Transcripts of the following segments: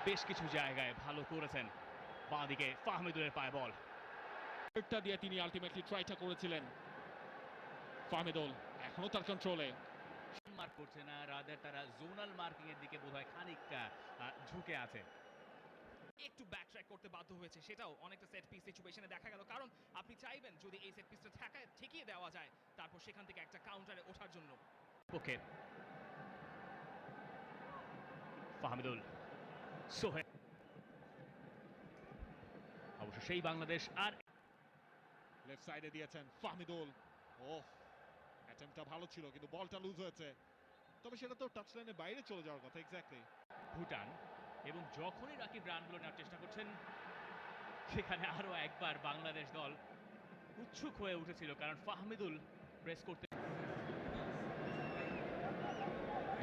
বেশ কিছু জায়গায় ভালো করেছেন। বাঁ দিকে ফাহমিদুলের পায়ে বল। টা দিয়ে তিনি আলটিমেটলি ট্রাইটা করেছিলেন। ফাহমিদুল এখনো তার কন্ট্রোলে। মার্ক করছে না, রাদার তারা জোনাল মার্কিং এর দিকে বোধহয় খানিকটা ঝুঁকে আছে। একটু ব্যাক ট্র্যাক করতে বাধ্য হয়েছে, সেটাও অনেকটা সেট পিস সিচুয়েশনে দেখা গেল। কারণ আপনি চাইবেন যদি এই সেট পিসটা ঠেকিয়ে দেওয়া যায়, তারপর সেখান থেকে একটা কাউন্টারে ওঠার জন্য। ওকে, ফাহমিদুল, সোহেল, অবশ্য সেই বাংলাদেশ আর লেফট সাইডে দিয়েছেন ফাহমিদুল। ওহ, অ্যাটেম্পটটা ভালো ছিল কিন্তু বলটা লুজ হয়েছে। তবে সেটা তো টাচ লাইনের বাইরে চলে যাওয়ার কথা। এক্স্যাক্টলি। ভুটান, এবং যখনই রাকিব রানগুলো নেওয়ার চেষ্টা করছেন সেখানে আরো একবার বাংলাদেশ দল উৎসুক হয়ে উঠেছিল, কারণ ফাহমিদুল প্রেস করতে।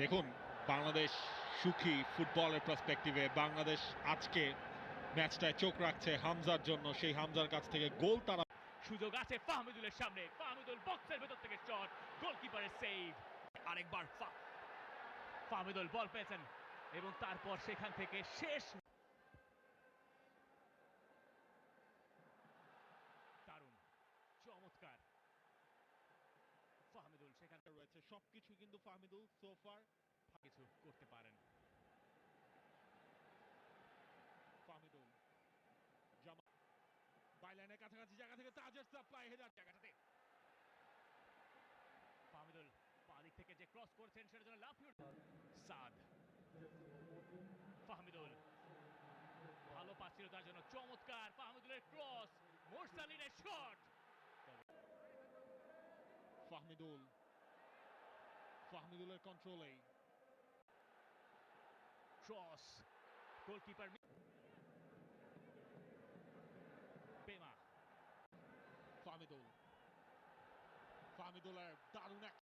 দেখুন, বাংলাদেশ সুখী ফুটবলের পার্সপেক্টিভে। বাংলাদেশ আজকে ম্যাচটায় চোখ রাখছে হামজার জন্য। সেই হামজার কাছ থেকে গোল তারা। সুযোগ আছে ফাহমিদুলের সামনে, ফাহমিদুল বক্সের ভেতর থেকে শট, গোলকিপারের সেভ। আরেকবার ফাহমিদুল বল পেয়েছেন এবং তারপর সেখান থেকে শেষ। দারুণ, চমৎকার ফাহমিদুল, সেখানে রয়েছে সবকিছু কিন্তু ফাহমিদুল সোফার কিছু করতে পারেন। ফাহমিদুল জামা বাইলাইনের কাছাকাছি জায়গা থেকে তাজের সাপ্লাই হেডার জায়গাটাতে ফাহমিদুল বাদিক থেকে যে ক্রস করেছেন সেটার জন্য লাফিয়ে সাদ। ফাহমিদুল ভালো পাচ্ছিল তার জন্য, চমৎকার ফাহমিদুলের ক্রস, মোরসালিনের শট। ফাহমিদুল, ফাহমিদুলের কন্ট্রোলে ক্রস, গোলকিপার পেমা। ফাহমিদুল, ফাহমিদুলের দারুণ এক